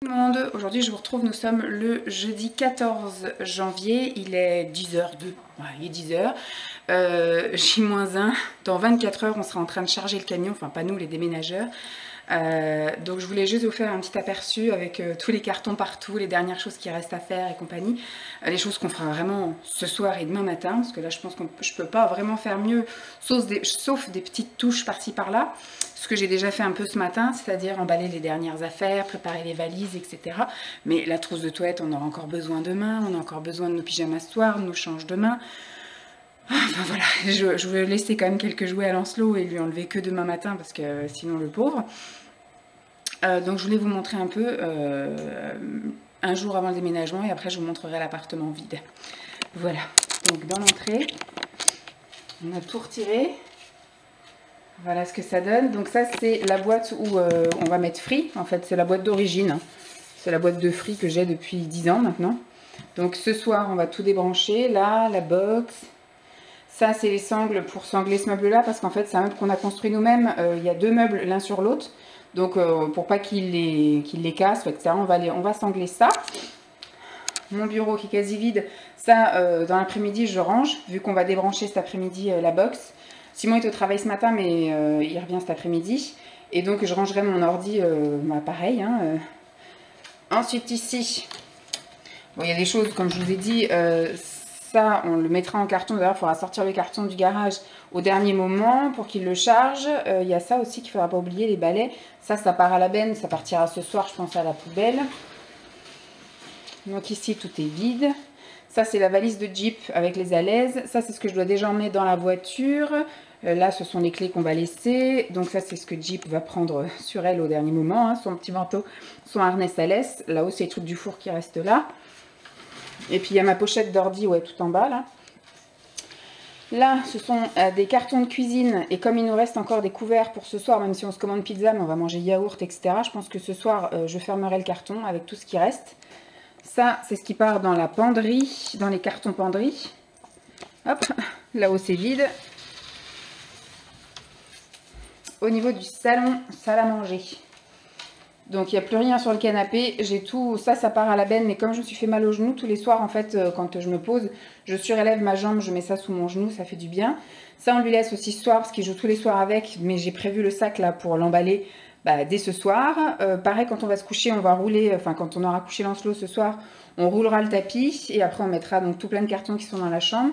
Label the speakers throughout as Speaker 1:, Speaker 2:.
Speaker 1: Tout le monde, aujourd'hui je vous retrouve, nous sommes le jeudi 14 janvier, il est 10h02, ouais, il est 10h, J-1, dans 24 heures on sera en train de charger le camion, enfin pas nous les déménageurs, donc je voulais juste vous faire un petit aperçu avec tous les cartons partout, les dernières choses qui restent à faire et compagnie, les choses qu'on fera vraiment ce soir et demain matin, parce que là je pense que je peux pas vraiment faire mieux, sauf des petites touches par-ci par-là. Ce que j'ai déjà fait un peu ce matin, c'est-à-dire emballer les dernières affaires, préparer les valises, etc. Mais la trousse de toilette, on aura encore besoin demain, on a encore besoin de nos pyjamas ce soir, nos changes demain. Enfin voilà, je vais laisser quand même quelques jouets à Lancelot et lui enlever que demain matin parce que sinon le pauvre. Donc je voulais vous montrer un peu un jour avant le déménagement et après je vous montrerai l'appartement vide. Voilà, donc dans l'entrée, on a tout retiré. Voilà ce que ça donne. Donc ça c'est la boîte où on va mettre Free. En fait c'est la boîte d'origine. Hein. C'est la boîte de Free que j'ai depuis 10 ans maintenant. Donc ce soir on va tout débrancher. Là, la box. Ça c'est les sangles pour sangler ce meuble là. Parce qu'en fait c'est un meuble qu'on a construit nous-mêmes. Il y a deux meubles l'un sur l'autre. Donc pour pas qu'il les casse, etc. On va sangler ça. Mon bureau qui est quasi vide. Ça dans l'après-midi je range. Vu qu'on va débrancher cet après-midi la box. Simon est au travail ce matin, mais il revient cet après-midi. Et donc, je rangerai mon ordi pareil. Hein, Ensuite, ici, bon, il y a des choses, comme je vous ai dit, ça, on le mettra en carton. D'ailleurs, il faudra sortir le carton du garage au dernier moment pour qu'il le charge. Il y a ça aussi qu'il ne faudra pas oublier, les balais. Ça part à la benne. Ça partira ce soir, je pense, à la poubelle. Donc ici, tout est vide. Ça, c'est la valise de Jeep avec les alaises. Ça, c'est ce que je dois déjà emmener dans la voiture. Là, ce sont les clés qu'on va laisser. Donc ça, c'est ce que Jeep va prendre sur elle au dernier moment. Hein, son petit manteau, son harnais à laisse. Là-haut, c'est les trucs du four qui restent là. Et puis, il y a ma pochette d'ordi, ouais, tout en bas, là. Là, ce sont des cartons de cuisine. Et comme il nous reste encore des couverts pour ce soir, même si on se commande pizza, mais on va manger yaourt, etc. Je pense que ce soir, je fermerai le carton avec tout ce qui reste. Ça, c'est ce qui part dans la penderie, dans les cartons penderie. Hop, là-haut, c'est vide. Au niveau du salon, salle à manger. Donc, il n'y a plus rien sur le canapé. J'ai tout, ça part à la benne. Mais comme je me suis fait mal au genou, tous les soirs, en fait, quand je me pose, je surélève ma jambe, je mets ça sous mon genou, ça fait du bien. Ça, on lui laisse aussi ce soir, parce qu'il joue tous les soirs avec. Mais j'ai prévu le sac, là, pour l'emballer dès ce soir. Pareil, quand on va se coucher, on va rouler, enfin, quand on aura couché Lancelot ce soir, on roulera le tapis. Et après, on mettra donc tout plein de cartons qui sont dans la chambre.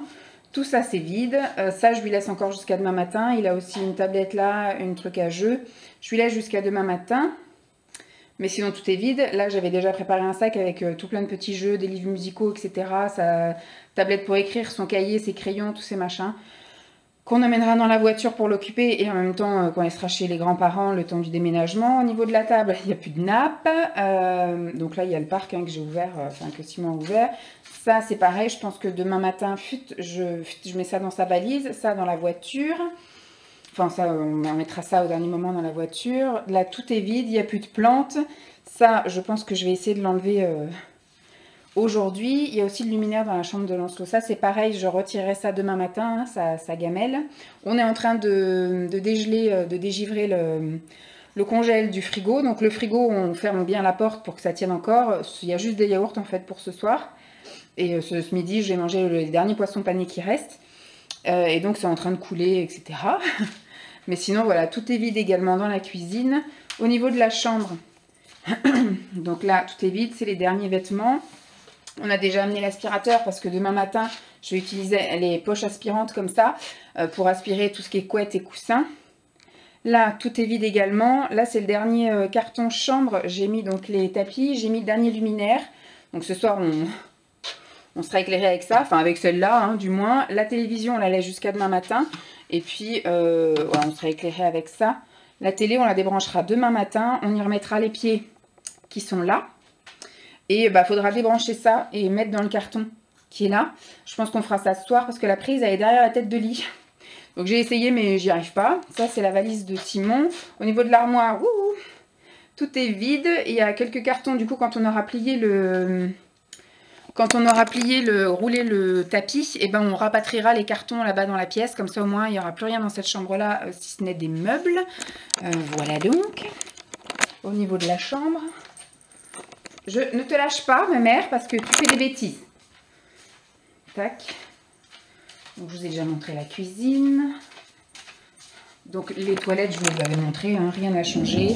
Speaker 1: Tout ça, c'est vide. Ça, je lui laisse encore jusqu'à demain matin. Il a aussi une tablette là, une truc à jeu. Je lui laisse jusqu'à demain matin. Mais sinon, tout est vide. Là, j'avais déjà préparé un sac avec tout plein de petits jeux, des livres musicaux, etc. Sa tablette pour écrire, son cahier, ses crayons, tous ces machins. Qu'on amènera dans la voiture pour l'occuper. Et en même temps, quand elle sera chez les grands-parents, le temps du déménagement. Au niveau de la table, il n'y a plus de nappe. Donc là, il y a le parc que j'ai ouvert, enfin que Simon a ouvert. Ça, c'est pareil, je pense que demain matin, je mets ça dans sa valise, ça dans la voiture. Enfin, ça, on mettra ça au dernier moment dans la voiture. Là, tout est vide, il n'y a plus de plantes. Ça, je pense que je vais essayer de l'enlever aujourd'hui. Il y a aussi le luminaire dans la chambre de Lancelot. Ça, c'est pareil, je retirerai ça demain matin, hein, sa gamelle. On est en train de dégeler, de dégivrer le congèle du frigo. Donc, le frigo, on ferme bien la porte pour que ça tienne encore. Il y a juste des yaourts, en fait, pour ce soir. Et ce midi, j'ai mangé les derniers poissons panés qui restent. Et donc, c'est en train de couler, etc. Mais sinon, voilà, tout est vide également dans la cuisine. Au niveau de la chambre, donc là, tout est vide. C'est les derniers vêtements. On a déjà amené l'aspirateur parce que demain matin, je vais utiliser les poches aspirantes comme ça pour aspirer tout ce qui est couette et coussin. Là, tout est vide également. Là, c'est le dernier carton chambre. J'ai mis donc les tapis. J'ai mis le dernier luminaire. Donc, ce soir, on sera éclairé avec ça, enfin avec celle-là, hein, du moins. La télévision, on la laisse jusqu'à demain matin. Et puis, voilà, on sera éclairé avec ça. La télé, on la débranchera demain matin. On y remettra les pieds qui sont là. Et il faudra débrancher ça et mettre dans le carton qui est là. Je pense qu'on fera ça ce soir parce que la prise, elle est derrière la tête de lit. Donc j'ai essayé, mais j'y arrive pas. Ça, c'est la valise de Simon. Au niveau de l'armoire, tout est vide. Il y a quelques cartons, du coup, quand on aura plié roulé le tapis, et on rapatriera les cartons là-bas dans la pièce. Comme ça, au moins, il n'y aura plus rien dans cette chambre-là, si ce n'est des meubles. Voilà donc. Au niveau de la chambre, Je ne te lâche pas, ma mère, parce que tu fais des bêtises. Tac. Donc, je vous ai déjà montré la cuisine. Donc, les toilettes, je vous les avais montré, hein, rien n'a changé.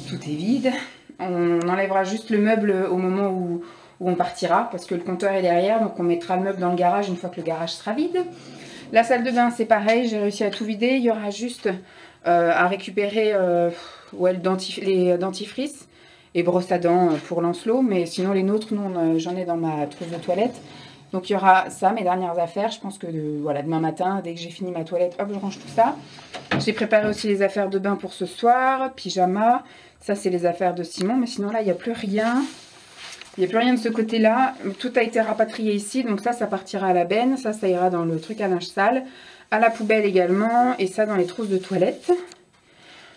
Speaker 1: Tout est vide. On enlèvera juste le meuble au moment où on partira, parce que le comptoir est derrière. Donc, on mettra le meuble dans le garage une fois que le garage sera vide. La salle de bain, c'est pareil. J'ai réussi à tout vider. Il y aura juste à récupérer les dentifrices et brosse à dents pour Lancelot, mais sinon les nôtres, non, j'en ai dans ma trousse de toilette. Donc il y aura ça, mes dernières affaires. Je pense que voilà, demain matin, dès que j'ai fini ma toilette, hop, je range tout ça. J'ai préparé aussi les affaires de bain pour ce soir, pyjama. Ça, c'est les affaires de Simon, mais sinon là, il n'y a plus rien. Il n'y a plus rien de ce côté-là. Tout a été rapatrié ici, donc ça partira à la benne. Ça ira dans le truc à linge sale, à la poubelle également, et ça dans les trousses de toilette.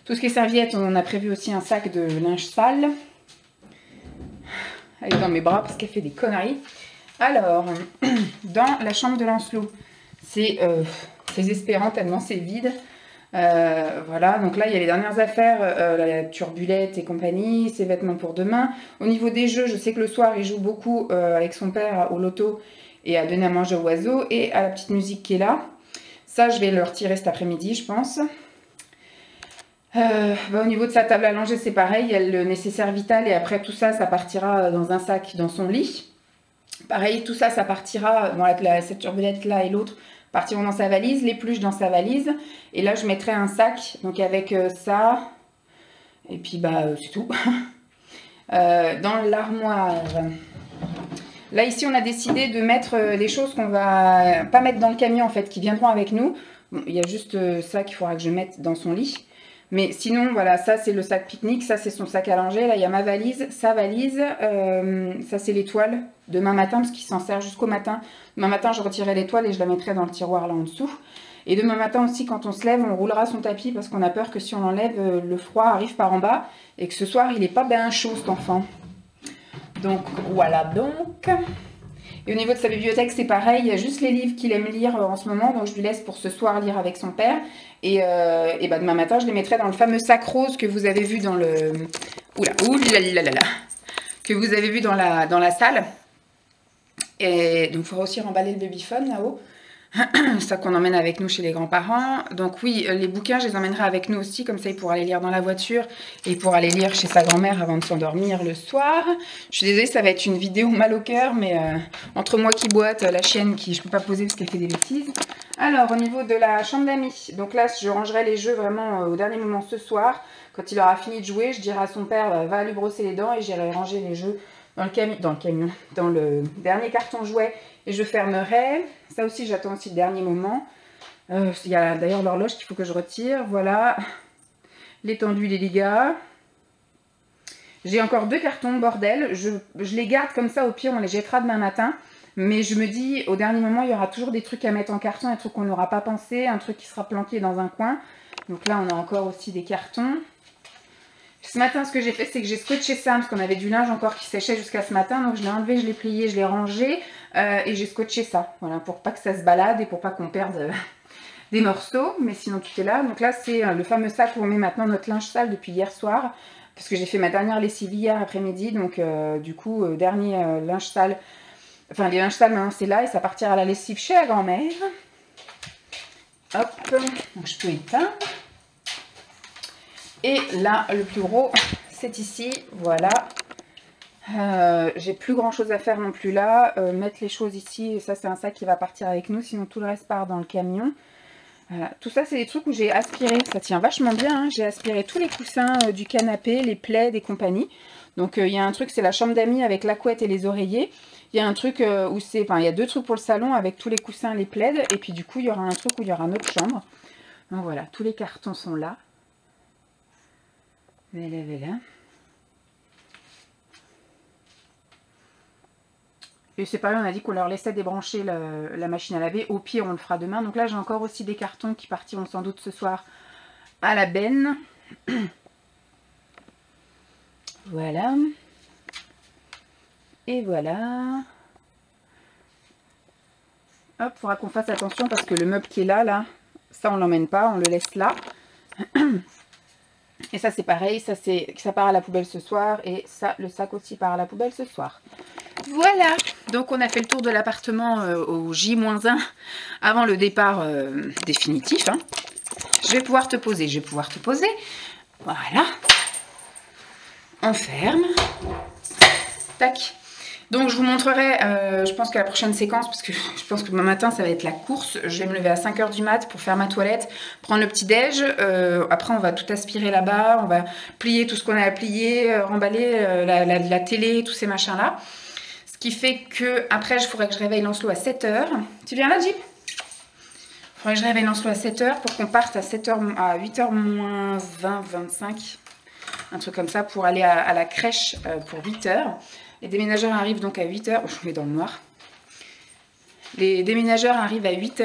Speaker 1: Tout ce qui est serviettes, on a prévu aussi un sac de linge sale. Elle est dans mes bras parce qu'elle fait des conneries. Alors, dans la chambre de Lancelot, c'est désespérant tellement c'est vide. Voilà, donc là il y a les dernières affaires, la turbulette et compagnie, ses vêtements pour demain. Au niveau des jeux, je sais que le soir il joue beaucoup avec son père au loto et à donner à manger aux oiseaux et à la petite musique qui est là. Ça, je vais le retirer cet après-midi, je pense. Au niveau de sa table à langer, c'est pareil, il y a le nécessaire vital et après tout ça, ça partira dans un sac dans son lit. Pareil, tout ça, ça partira, bon, cette turbulette là et l'autre partiront dans sa valise, les peluches dans sa valise. Et là, je mettrai un sac, donc avec ça, et puis c'est tout. Dans l'armoire, là ici, on a décidé de mettre les choses qu'on va pas mettre dans le camion en fait, qui viendront avec nous. Bon, il y a juste ça qu'il faudra que je mette dans son lit. Mais sinon, voilà, ça c'est le sac pique-nique, ça c'est son sac à langer. Là, il y a ma valise, sa valise, ça c'est l'étoile. Demain matin, parce qu'il s'en sert jusqu'au matin. Demain matin, je retirerai l'étoile et je la mettrai dans le tiroir là en dessous. Et demain matin aussi, quand on se lève, on roulera son tapis parce qu'on a peur que si on l'enlève, le froid arrive par en bas. Et que ce soir, il n'est pas bien chaud cet enfant. Donc, voilà donc. Et au niveau de sa bibliothèque, c'est pareil, il y a juste les livres qu'il aime lire en ce moment, donc je lui laisse pour ce soir lire avec son père. Et demain matin, je les mettrai dans le fameux sac rose que vous avez vu dans le... que vous avez vu dans la salle. Et donc, il faudra aussi remballer le babyphone là-haut. Ça qu'on emmène avec nous chez les grands-parents. Donc oui, les bouquins, je les emmènerai avec nous aussi, comme ça il pourra les lire dans la voiture et il pourra les lire chez sa grand-mère avant de s'endormir le soir. Je suis désolée, ça va être une vidéo mal au cœur, mais entre moi qui boite, la chienne qui je peux pas poser parce qu'elle fait des bêtises. Alors, au niveau de la chambre d'amis, donc là, je rangerai les jeux vraiment au dernier moment ce soir. Quand il aura fini de jouer, je dirai à son père, va lui brosser les dents et j'irai ranger les jeux dans le dernier carton jouet et je fermerai. Ça aussi, j'attends aussi le dernier moment. Il y a d'ailleurs l'horloge qu'il faut que je retire. Voilà, l'étendue des dégâts. J'ai encore 2 cartons, bordel. Je les garde comme ça, au pire, on les jettera demain matin. Mais je me dis, au dernier moment, il y aura toujours des trucs à mettre en carton, un truc qu'on n'aura pas pensé, un truc qui sera planqué dans un coin. Donc là, on a encore aussi des cartons. Ce matin, ce que j'ai fait, c'est que j'ai scotché ça, parce qu'on avait du linge encore qui séchait jusqu'à ce matin. Donc je l'ai enlevé, je l'ai plié, je l'ai rangé. Et j'ai scotché ça, voilà, pour pas que ça se balade et pour pas qu'on perde des morceaux. Mais sinon, tout est là. Donc là, c'est le fameux sac où on met maintenant notre linge sale depuis hier soir. Parce que j'ai fait ma dernière lessive hier après-midi. Donc du coup, dernier linge sale. Enfin, les linges sales, maintenant, c'est là. Et ça partira à la lessive chez la grand-mère. Hop, donc je peux éteindre. Et là, le plus gros, c'est ici, voilà. J'ai plus grand chose à faire non plus là. Mettre les choses ici, et ça c'est un sac qui va partir avec nous, sinon tout le reste part dans le camion. Voilà. Tout ça c'est des trucs où j'ai aspiré, ça tient vachement bien, hein. J'ai aspiré tous les coussins du canapé, les plaids et compagnie. Donc il y a un truc, c'est la chambre d'amis avec la couette et les oreillers. Il y a un truc où c'est, enfin il y a 2 trucs pour le salon avec tous les coussins, les plaids. Et puis du coup il y aura un truc où il y aura notre chambre. Donc voilà, tous les cartons sont là. Voilà. Et c'est pareil, on a dit qu'on leur laissait débrancher la machine à laver. Au pire, on le fera demain. Donc là, j'ai encore aussi des cartons qui partiront sans doute ce soir à la benne. Voilà. Et voilà. Hop, il faudra qu'on fasse attention parce que le meuble qui est là, ça, on l'emmène pas, on le laisse là. Et ça c'est pareil, ça part à la poubelle ce soir et ça, le sac aussi part à la poubelle ce soir. Voilà, donc on a fait le tour de l'appartement au J-1 avant le départ définitif. Hein. Je vais pouvoir te poser, Voilà. On ferme. Tac. Donc je vous montrerai, je pense que la prochaine séquence, parce que je pense que demain matin ça va être la course, je vais me lever à 5 h du mat pour faire ma toilette, prendre le petit déj, après on va tout aspirer là-bas, on va plier tout ce qu'on a à plier, remballer la télé, tous ces machins là. Ce qui fait que après il faudrait que je réveille Lancelot à 7 h. Tu viens là, Jeep? Il faudrait que je réveille Lancelot à 7 h pour qu'on parte à 7 h, à 8 h moins 20, 25, un truc comme ça pour aller à la crèche pour 8 h. Les déménageurs arrivent donc à 8 h. Oh, je mets dans le noir. Les déménageurs arrivent à 8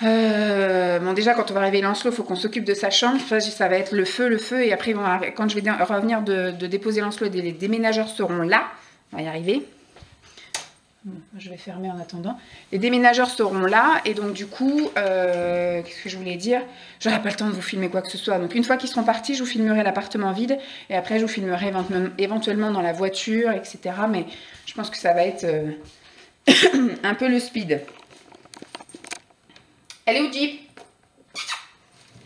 Speaker 1: h. Bon, déjà, quand on va réveiller Lancelot, il faut qu'on s'occupe de sa chambre. Ça va être le feu. Et après, quand je vais revenir de déposer Lancelot, les déménageurs seront là. On va y arriver. Bon, je vais fermer en attendant. Les déménageurs seront là. Et donc, du coup, qu'est-ce que je voulais dire? J'aurai pas le temps de vous filmer quoi que ce soit. Donc, une fois qu'ils seront partis, je vous filmerai l'appartement vide. Et après, je vous filmerai éventuellement dans la voiture, etc. Mais je pense que ça va être un peu le speed. Elle est où, Jeep?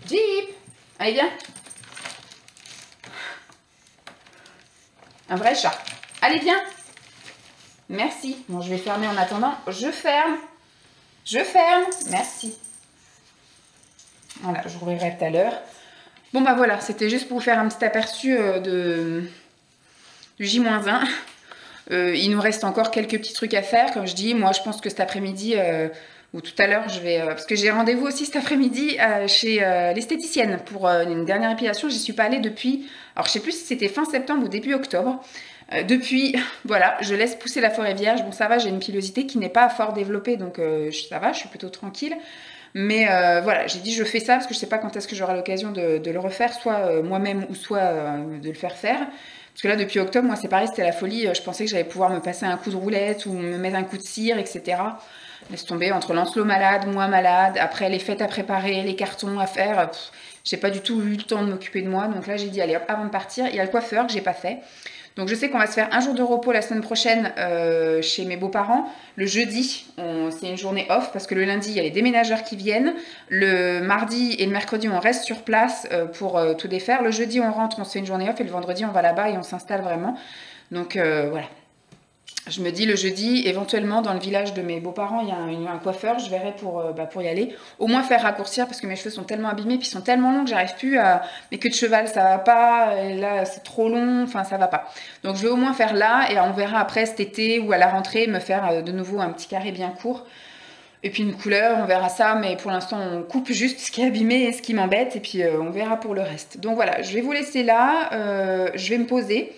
Speaker 1: Jeep! Allez, viens. Un vrai chat. Allez, viens. Merci. Bon, je vais fermer en attendant. Je ferme. Merci. Voilà, je rouvrirai tout à l'heure. Bon, bah voilà, c'était juste pour vous faire un petit aperçu du J-1. Il nous reste encore quelques petits trucs à faire. Comme je dis, moi, je pense que cet après-midi, ou tout à l'heure, je vais... parce que j'ai rendez-vous aussi cet après-midi chez l'esthéticienne pour une dernière épilation. J'y suis pas allée depuis... Alors, je sais plus si c'était fin septembre ou début octobre. Depuis, voilà, je laisse pousser la forêt vierge. Bon, ça va, j'ai une pilosité qui n'est pas fort développée, donc ça va, je suis plutôt tranquille. Mais voilà, j'ai dit je fais ça parce que je sais pas quand est-ce que j'aurai l'occasion de le refaire, soit moi-même ou soit de le faire faire. Parce que là, depuis octobre, moi, c'est pareil, c'était la folie. Je pensais que j'allais pouvoir me passer un coup de roulette ou me mettre un coup de cire, etc. Laisse tomber, entre Lancelot malade, moi malade, après les fêtes à préparer, les cartons à faire, j'ai pas du tout eu le temps de m'occuper de moi. Donc là, j'ai dit, allez hop, avant de partir, il y a le coiffeur que j'ai pas fait. Donc je sais qu'on va se faire un jour de repos la semaine prochaine chez mes beaux-parents. Le jeudi, c'est une journée off parce que le lundi, il y a les déménageurs qui viennent. Le mardi et le mercredi, on reste sur place pour tout défaire. Le jeudi, on rentre, on se fait une journée off et le vendredi, on va là-bas et on s'installe vraiment. Donc voilà. Je me dis le jeudi, éventuellement dans le village de mes beaux-parents, il y a un coiffeur, je verrai pour y aller. Au moins faire raccourcir parce que mes cheveux sont tellement abîmés puis ils sont tellement longs que j'arrive plus à... Mes queues de cheval ça va pas, et là c'est trop long, enfin ça va pas. Donc je vais au moins faire là et on verra après cet été ou à la rentrée me faire de nouveau un petit carré bien court. Et puis une couleur, on verra ça, mais pour l'instant on coupe juste ce qui est abîmé et ce qui m'embête et puis on verra pour le reste. Donc voilà, je vais vous laisser là, je vais me poser.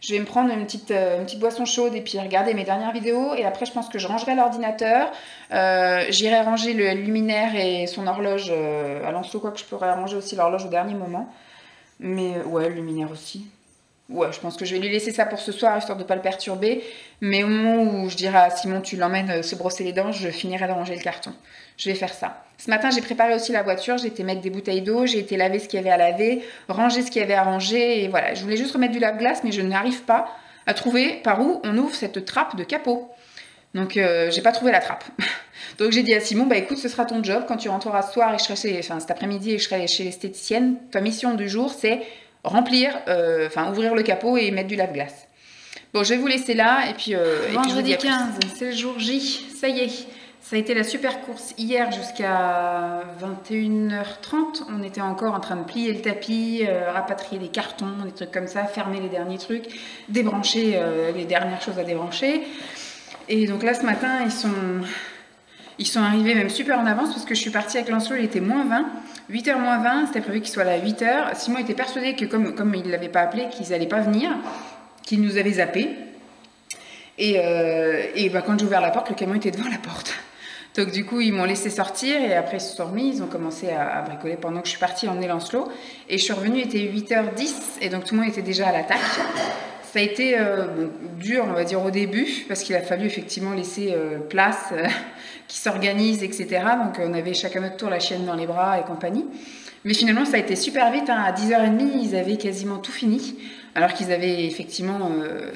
Speaker 1: Je vais me prendre une petite boisson chaude et puis regarder mes dernières vidéos. Et après, je pense que je rangerai l'ordinateur. J'irai ranger le luminaire et son horloge à Lancelot, quoi que je pourrais ranger aussi l'horloge au dernier moment. Mais ouais, le luminaire aussi. Ouais, je pense que je vais lui laisser ça pour ce soir, histoire de ne pas le perturber. Mais au moment où je dirai à Simon, tu l'emmènes se brosser les dents, je finirai de ranger le carton. Je vais faire ça. Ce matin, j'ai préparé aussi la voiture. J'ai été mettre des bouteilles d'eau, j'ai été laver ce qu'il y avait à laver, ranger ce qu'il y avait à ranger. Et voilà, je voulais juste remettre du lave-glace, mais je n'arrive pas à trouver par où on ouvre cette trappe de capot. Donc, j'ai pas trouvé la trappe. Donc, j'ai dit à Simon, bah écoute, ce sera ton job. Quand tu rentreras ce soir et je serai cet après-midi et je serai chez l'esthéticienne, ta mission du jour, c'est remplir, ouvrir le capot et mettre du lave-glace. Bon, je vais vous laisser là et puis... vendredi 15, c'est le jour J, ça y est. Ça a été la super course hier jusqu'à 21 h 30. On était encore en train de plier le tapis, rapatrier les cartons, des trucs comme ça, fermer les derniers trucs, débrancher les dernières choses à débrancher. Et donc là, ce matin, ils sont arrivés même super en avance parce que je suis partie avec Lancelot, il était moins 20. 8 h moins 20, c'était prévu qu'il soit là à 8 h. Simon était persuadé que comme il ne l'avait pas appelé, qu'ils n'allaient pas venir, qu'ils nous avaient zappé. Et quand j'ai ouvert la porte, le camion était devant la porte. Donc du coup, ils m'ont laissé sortir et après ils se sont remis, ils ont commencé à bricoler pendant que je suis partie emmener Lancelot. Et je suis revenue, il était 8 h 10 et donc tout le monde était déjà à l'attaque. Ça a été bon, dur, on va dire, au début, parce qu'il a fallu effectivement laisser place, qui s'organise, etc. Donc on avait chacun notre tour la chienne dans les bras et compagnie. Mais finalement, ça a été super vite. Hein. À 10h30, ils avaient quasiment tout fini, alors qu'ils avaient effectivement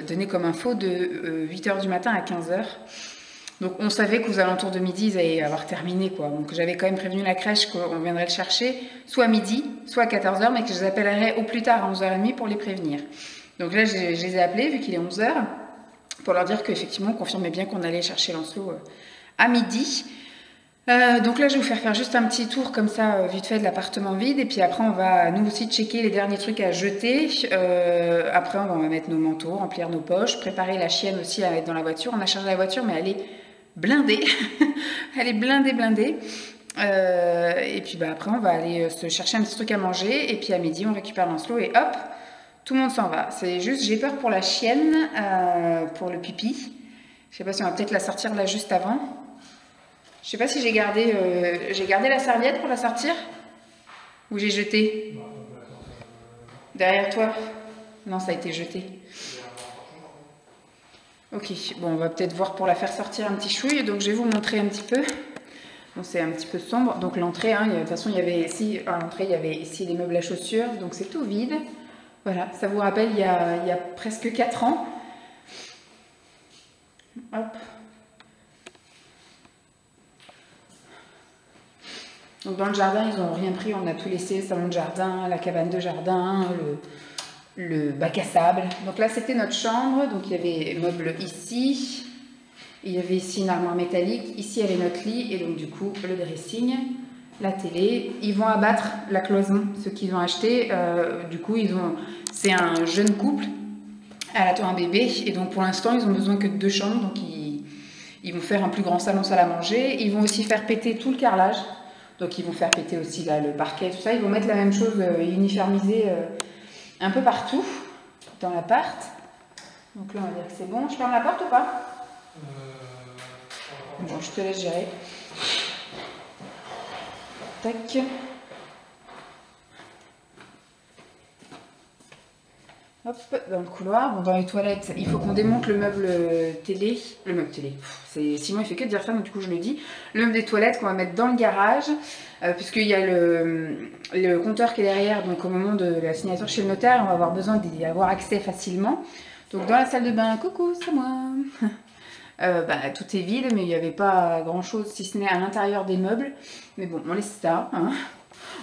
Speaker 1: donné comme info de 8h du matin à 15h. Donc on savait qu'aux alentours de midi, ils allaient avoir terminé, quoi. Donc j'avais quand même prévenu la crèche qu'on viendrait le chercher, soit à midi, soit à 14h, mais que je les appellerais au plus tard à 11h30 pour les prévenir. Donc là, je les ai appelés, vu qu'il est 11h, pour leur dire qu'effectivement, on confirmait bien qu'on allait chercher Lancelot à midi. Donc là, je vais vous faire juste un petit tour comme ça, vite fait, de l'appartement vide. Et puis après, on va nous aussi checker les derniers trucs à jeter. Après, on va mettre nos manteaux, remplir nos poches, préparer la chienne aussi à mettre dans la voiture. On a chargé la voiture, mais elle est blindée. Elle est blindée. Et puis bah, après, on va aller se chercher un petit truc à manger. Et puis à midi, on récupère Lancelot et hop, tout le monde s'en va. C'est juste, j'ai peur pour la chienne, pour le pipi. Je sais pas si on va peut-être la sortir là juste avant. Je sais pas si j'ai gardé la serviette pour la sortir ou j'ai jeté. Derrière toi? Non, ça a été jeté. Ok, bon, on va peut-être voir pour la faire sortir un petit chouille. Donc je vais vous montrer un petit peu. Bon, c'est un petit peu sombre. Donc l'entrée, hein, de toute façon, il y avait ici, à l'entrée, il y avait ici les meubles à chaussures. Donc c'est tout vide. Voilà, ça vous rappelle, il y a presque 4 ans. Hop. Donc dans le jardin, ils n'ont rien pris, on a tout laissé, le salon de jardin, la cabane de jardin, le bac à sable. Donc là, c'était notre chambre, donc il y avait meubles ici, il y avait ici une armoire métallique, ici il y avait notre lit, et donc du coup, le dressing, la télé. Ils vont abattre la cloison, ceux qu'ils ont acheté, du coup, c'est un jeune couple, elle attend un bébé, et donc pour l'instant, ils ont besoin que de 2 chambres, donc ils vont faire un plus grand salon salle à manger. Ils vont aussi faire péter tout le carrelage. Donc ils vont faire péter aussi là, le parquet, tout ça. Ils vont mettre la même chose uniformisée un peu partout dans l'appart. Donc là, on va dire que c'est bon. Je ferme la porte ou pas? Bon, je te laisse gérer. Tac. Hop, dans le couloir. Bon, dans les toilettes, il faut qu'on démonte le meuble télé. Le meuble télé. Simon, il fait que de dire ça, donc du coup, je le dis. Le meuble des toilettes qu'on va mettre dans le garage. Puisqu'il y a le compteur qui est derrière. Donc, au moment de la signature chez le notaire, on va avoir besoin d'y avoir accès facilement. Donc, dans la salle de bain, coucou, c'est moi. Tout est vide, mais il n'y avait pas grand-chose, si ce n'est à l'intérieur des meubles. Mais bon, on laisse ça, hein.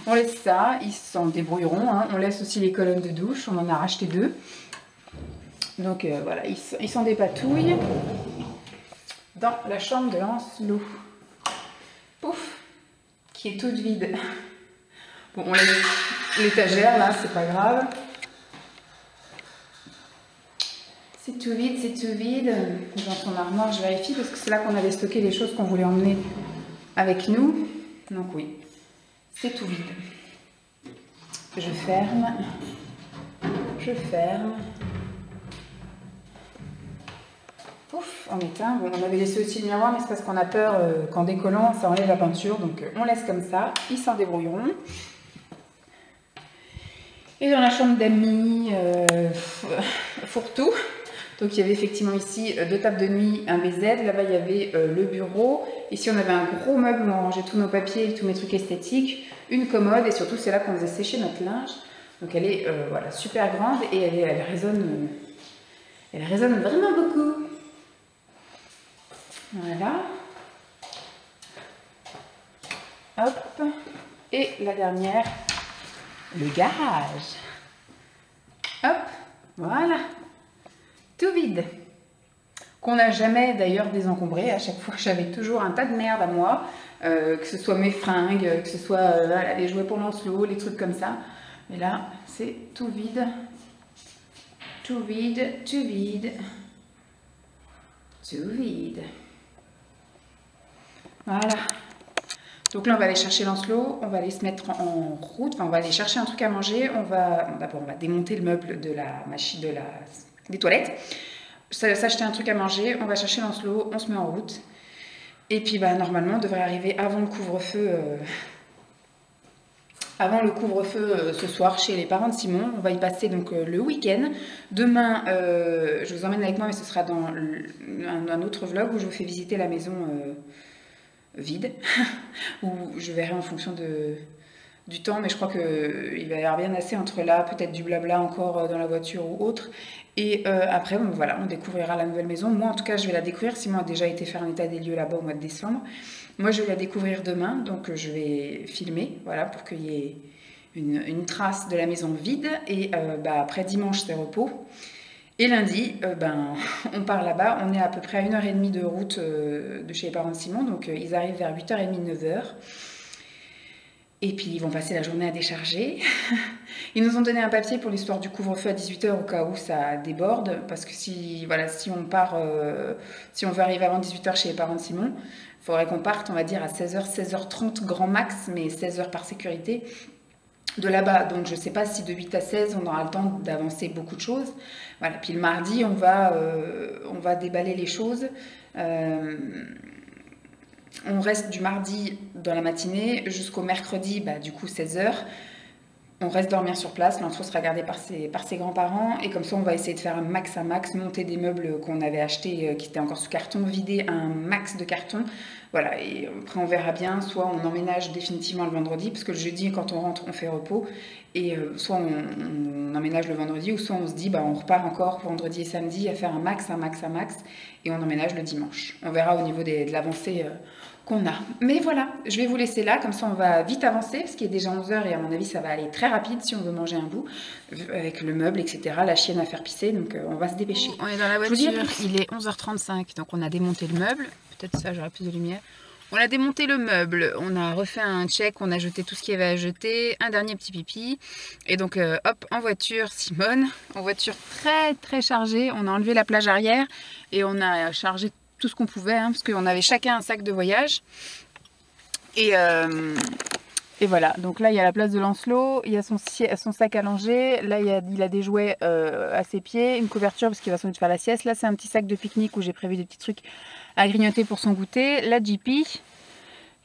Speaker 1: On laisse ça, ils s'en débrouilleront. Hein. On laisse aussi les colonnes de douche, on en a racheté 2. Donc voilà, ils s'en dépatouillent dans la chambre de Lancelot. Pouf, qui est toute vide. Bon, on laisse l'étagère là, c'est pas grave. C'est tout vide. Dans son armoire, je vérifie parce que c'est là qu'on avait stocké les choses qu'on voulait emmener avec nous. Donc oui. C'est tout vide. Je ferme. Pouf, on éteint. Bon, on avait laissé aussi le miroir, mais c'est parce qu'on a peur qu'en décollant, ça enlève la peinture. Donc on laisse comme ça. Ils s'en débrouilleront. Et dans la chambre d'amis, fourre-tout. Donc il y avait effectivement ici 2 tables de nuit, un BZ. Là-bas, il y avait le bureau. Ici, on avait un gros meuble où on rangeait tous nos papiers, tous mes trucs esthétiques. Une commode et surtout, c'est là qu'on faisait sécher notre linge. Donc elle est voilà, super grande et elle résonne vraiment beaucoup. Voilà. Hop. Et la dernière, le garage. Hop, voilà. Tout vide. Qu'on n'a jamais d'ailleurs désencombré. À chaque fois, j'avais toujours un tas de merde à moi. Que ce soit mes fringues, que ce soit voilà, les jouets pour Lancelot, les trucs comme ça. Mais là, c'est tout vide. Tout vide. Voilà. Donc là, on va aller chercher Lancelot, on va aller se mettre en route, enfin, on va aller chercher un truc à manger. D'abord, on va démonter le meuble de la machine, des toilettes. S'acheter un truc à manger, on va chercher Lancelot, on se met en route. Et puis, normalement, on devrait arriver avant le couvre-feu avant le couvre-feu ce soir chez les parents de Simon. On va y passer donc le week-end. Demain, je vous emmène avec moi, mais ce sera dans un autre vlog où je vous fais visiter la maison vide, où je verrai en fonction du temps, mais je crois qu'il va y avoir bien assez entre là, peut-être du blabla encore dans la voiture ou autre. Et après, bon, voilà, on découvrira la nouvelle maison. Moi, en tout cas, je vais la découvrir. Simon a déjà été faire un état des lieux là-bas au mois de décembre. Moi, je vais la découvrir demain, donc je vais filmer, voilà, pour qu'il y ait une trace de la maison vide. Et après, dimanche, c'est repos. Et lundi, on part là-bas. On est à peu près à 1h30 de route de chez les parents de Simon. Donc, ils arrivent vers 8h30, 9h. Et puis, ils vont passer la journée à décharger. Ils nous ont donné un papier pour l'histoire du couvre-feu à 18h au cas où ça déborde. Parce que si on part, si on veut arriver avant 18h chez les parents de Simon, il faudrait qu'on parte, on va dire, à 16h, 16h30 grand max, mais 16h par sécurité de là-bas. Donc, je ne sais pas si de 8 à 16, on aura le temps d'avancer beaucoup de choses. Voilà. Puis le mardi, on va déballer les choses. On reste du mardi dans la matinée jusqu'au mercredi, du coup 16h. On reste dormir sur place, l'entrée sera gardée par ses grands-parents. Et comme ça, on va essayer de faire un max à max, monter des meubles qu'on avait achetés, qui étaient encore sous carton, vider un max de carton. Voilà, et après on verra bien, soit on emménage définitivement le vendredi, parce que le jeudi, quand on rentre, on fait repos. Et soit on emménage le vendredi, ou soit on se dit, on repart encore vendredi et samedi à faire un max, et on emménage le dimanche. On verra au niveau de l'avancée qu'on a. Mais voilà, je vais vous laisser là, comme ça on va vite avancer, parce qu'il est déjà 11h et à mon avis ça va aller très rapide si on veut manger un bout, avec le meuble, etc. La chienne à faire pisser, donc on va se dépêcher.
Speaker 2: On est dans la voiture, il est 11h35, donc on a démonté le meuble, peut-être ça j'aurai plus de lumière. On a démonté le meuble, on a refait un check, on a jeté tout ce qu'il y avait à jeter, un dernier petit pipi. Et donc hop, en voiture, Simone, en voiture très très chargée, on a enlevé la plage arrière et on a chargé tout ce qu'on pouvait, parce qu'on avait chacun un sac de voyage. Et voilà, donc là il y a la place de Lancelot, il y a son sac allongé, là il a des jouets à ses pieds, une couverture parce qu'il va sans doute faire la sieste. Là c'est un petit sac de pique-nique où j'ai prévu des petits trucs à grignoter pour son goûter. La JP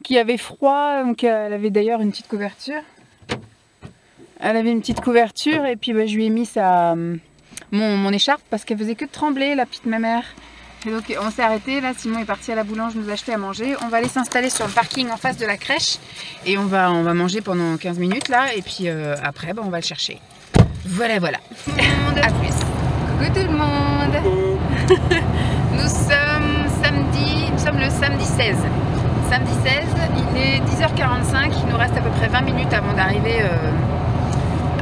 Speaker 2: qui avait froid, donc elle avait d'ailleurs une petite couverture. Elle avait une petite couverture et puis je lui ai mis mon écharpe parce qu'elle faisait que de trembler, la petite mémère. Et donc on s'est arrêté, là Simon est parti à la boulange nous acheter à manger. On va aller s'installer sur le parking en face de la crèche et on va manger pendant 15 minutes là et puis après on va le chercher. Voilà. À plus. Coucou tout le monde. Nous sommes le samedi 16. Samedi 16, il est 10h45, il nous reste à peu près 20 minutes avant d'arriver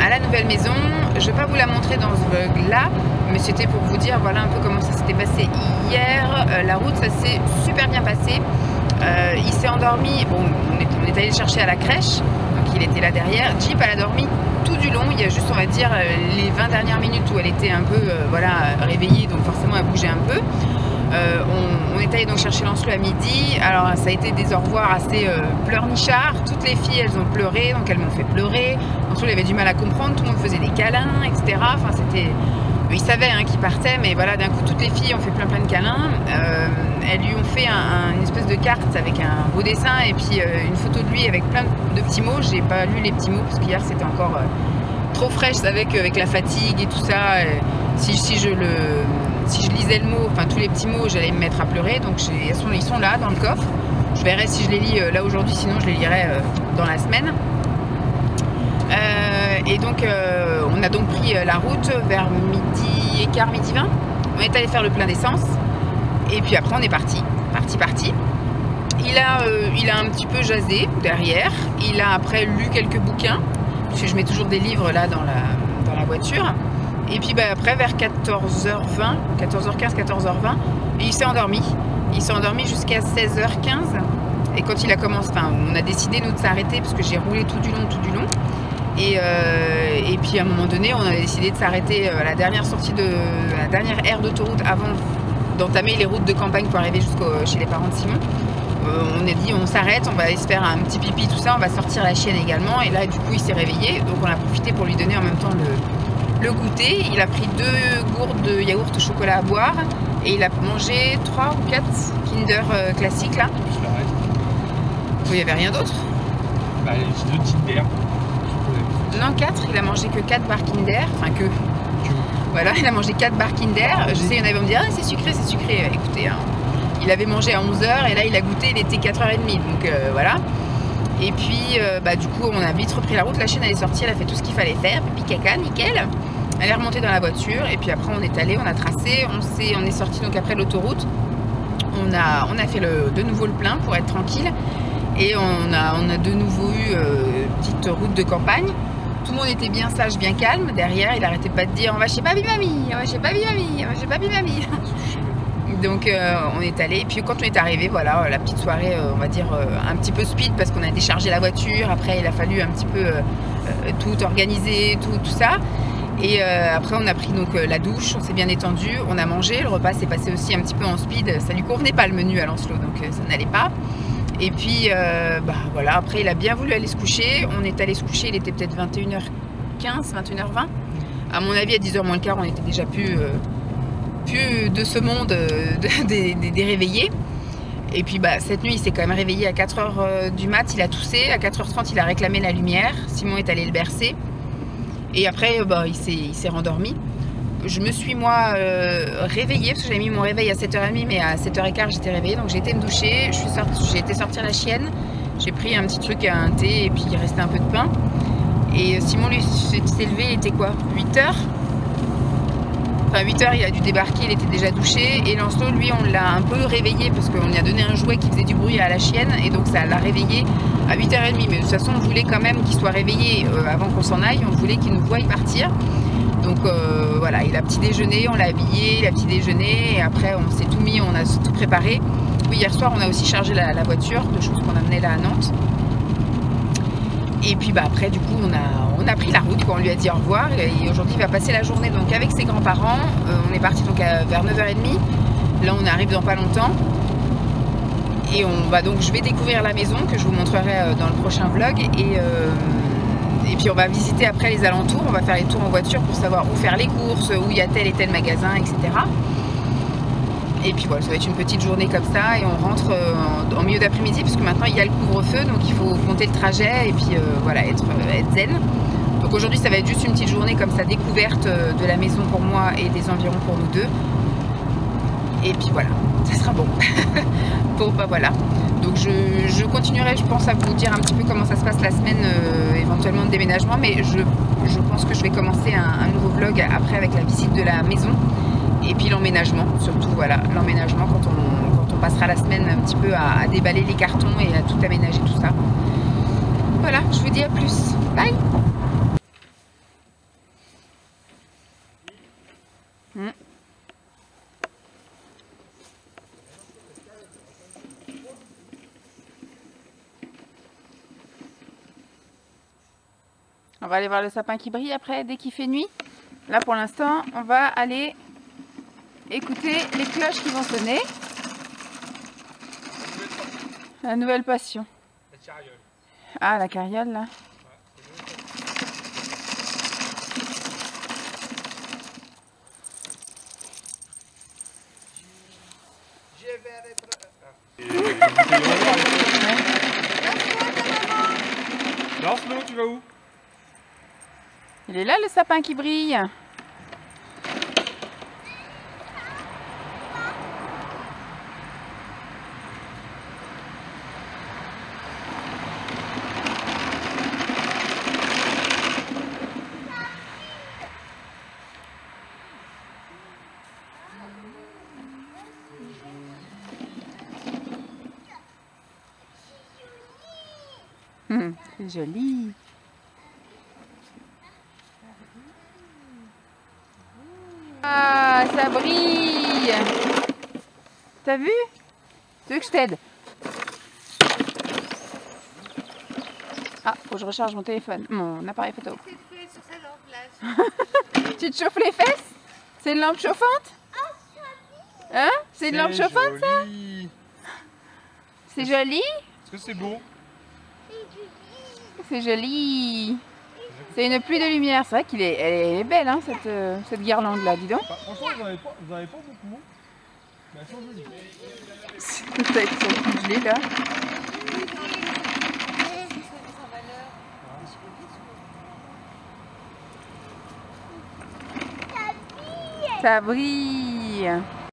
Speaker 2: à la nouvelle maison. Je ne vais pas vous la montrer dans ce vlog là, mais c'était pour vous dire voilà un peu comment ça s'était passé hier. La route, ça s'est super bien passé. Il s'est endormi, bon, on est allé le chercher à la crèche, donc il était là derrière. Jeep, elle a dormi tout du long, il y a juste on va dire les 20 dernières minutes où elle était un peu réveillée, donc forcément elle bougeait un peu. On est allé donc chercher Lancelot à midi. Alors ça a été des au revoir assez pleurnichards. Toutes les filles elles ont pleuré, donc elles m'ont fait pleurer. Lancelot il avait du mal à comprendre, tout le monde faisait des câlins, etc. Enfin c'était, il savait qu'il partait, mais voilà d'un coup toutes les filles ont fait plein de câlins. Elles lui ont fait une espèce de carte avec un beau dessin et puis une photo de lui avec plein de petits mots. J'ai pas lu les petits mots parce qu'hier c'était encore trop frais. Je savais qu'avec la fatigue et tout ça, si je lisais le mot, enfin tous les petits mots, j'allais me mettre à pleurer. Donc ils sont là dans le coffre. Je verrai si je les lis là aujourd'hui, sinon je les lirai dans la semaine. Et donc on a donc pris la route vers midi et quart, midi 20. On est allé faire le plein d'essence. Et puis après on est parti. Il a un petit peu jasé derrière. Il a après lu quelques bouquins. Parce que je mets toujours des livres là dans la voiture. Et puis après vers 14h20, 14h15, 14h20, et il s'est endormi. Il s'est endormi jusqu'à 16h15. Et quand il a commencé, on a décidé nous de s'arrêter parce que j'ai roulé tout du long. Et puis à un moment donné, on a décidé de s'arrêter à la dernière la dernière aire d'autoroute avant d'entamer les routes de campagne pour arriver chez les parents de Simon. On a dit on s'arrête, on va aller se faire un petit pipi, tout ça, on va sortir la chienne également. Et là du coup il s'est réveillé, donc on a profité pour lui donner en même temps le goûter. Il a pris 2 gourdes de yaourt au chocolat à boire et il a mangé 3 ou 4 Kinder classiques là. Il n'y avait rien d'autre.
Speaker 3: Les 2 Kinder.
Speaker 2: Non, 4, il a mangé que 4 barres Kinder. Enfin, que. Voilà, il a mangé 4 barres Kinder. Je sais, il y en avait qui me dire ah, c'est sucré, c'est sucré. Écoutez, hein, il avait mangé à 11h et là, il a goûté, il était 4h30. Donc voilà. Et puis, du coup, on a vite repris la route. La chienne, elle est sortie, elle a fait tout ce qu'il fallait faire. Pipi, caca, nickel. Elle est remontée dans la voiture. Et puis après, on est allé, on a tracé. On est sorti donc après l'autoroute. On a fait de nouveau le plein pour être tranquille. Et on a de nouveau eu une petite route de campagne. Tout le monde était bien sage, bien calme. Derrière, il arrêtait pas de dire on va chez Papi Mamie, on va chez Papi Mamie, on va chez Papi Mamie. Donc on est allé. Et puis quand on est arrivé, voilà, la petite soirée, on va dire un petit peu speed parce qu'on a déchargé la voiture. Après, il a fallu un petit peu tout organiser, tout ça. Et après, on a pris donc la douche, on s'est bien étendu, on a mangé. Le repas s'est passé aussi un petit peu en speed. Ça lui convenait pas le menu à Lancelot, donc ça n'allait pas. Et puis voilà, après il a bien voulu aller se coucher. On est allé se coucher, il était peut-être 21h15, 21h20. À mon avis, à 10h moins le quart, on était déjà plus de ce monde des réveillés. Et puis cette nuit, il s'est quand même réveillé à 4h du mat, il a toussé. À 4h30, il a réclamé la lumière. Simon est allé le bercer. Et après, il s'est rendormi. Je me suis moi réveillée parce que j'avais mis mon réveil à 7h30 mais à 7h15 j'étais réveillée donc j'ai été me doucher, j'ai été sortir la chienne, j'ai pris un petit truc à un thé et puis il restait un peu de pain. Et Simon lui s'est levé, il était quoi 8h. Enfin 8h il a dû débarquer, il était déjà douché et Lancelot lui on l'a un peu réveillé parce qu'on lui a donné un jouet qui faisait du bruit à la chienne et donc ça l'a réveillé à 8h30 mais de toute façon on voulait quand même qu'il soit réveillé avant qu'on s'en aille, on voulait qu'il nous voie partir. Donc voilà, il a petit déjeuner, on l'a habillé, il a petit déjeuner et après on s'est tout mis, on a tout préparé. Oui, hier soir on a aussi chargé la voiture, de choses qu'on amenait là à Nantes. Et puis après du coup on a pris la route, quoi. On lui a dit au revoir et aujourd'hui il va passer la journée donc avec ses grands-parents. On est parti donc vers 9h30, là on arrive dans pas longtemps. Et je vais découvrir la maison que je vous montrerai dans le prochain vlog et puis on va visiter après les alentours, on va faire les tours en voiture pour savoir où faire les courses, où il y a tel et tel magasin, etc. Et puis voilà, ça va être une petite journée comme ça et on rentre en milieu d'après-midi parce que maintenant il y a le couvre-feu donc il faut compter le trajet et puis voilà, être zen. Donc aujourd'hui ça va être juste une petite journée comme ça, découverte de la maison pour moi et des environs pour nous deux. Et puis voilà, ça sera bon. Bon voilà. Donc je continuerai, je pense, à vous dire un petit peu comment ça se passe la semaine, éventuellement de déménagement, mais je pense que je vais commencer un nouveau vlog après avec la visite de la maison et puis l'emménagement, surtout voilà, l'emménagement quand on passera la semaine un petit peu à déballer les cartons et à tout aménager, tout ça. Voilà, je vous dis à plus. Bye. On va aller voir le sapin qui brille après, dès qu'il fait nuit. Là, pour l'instant, on va aller écouter les cloches qui vont sonner. La nouvelle passion.
Speaker 3: La carriole.
Speaker 2: Ah, la carriole, là.
Speaker 3: Lancelot, tu vas où?
Speaker 2: Il est là le sapin qui brille. C'est joli. Ah, ça brille. T'as vu? Tu veux que je t'aide? Ah, faut que je recharge mon téléphone, mon appareil photo. Tu te chauffes les fesses? C'est une lampe chauffante? Hein? C'est une lampe chauffante, ça? C'est joli?
Speaker 3: Est-ce que c'est beau?
Speaker 2: C'est joli. C'est une pluie de lumière. C'est vrai qu'elle est belle, hein, cette guirlande-là, dis donc.
Speaker 3: Franchement, vous n'en avez pas beaucoup. Mais elles sont jolies.
Speaker 2: C'est avec son congelé, là.
Speaker 1: Ça brille.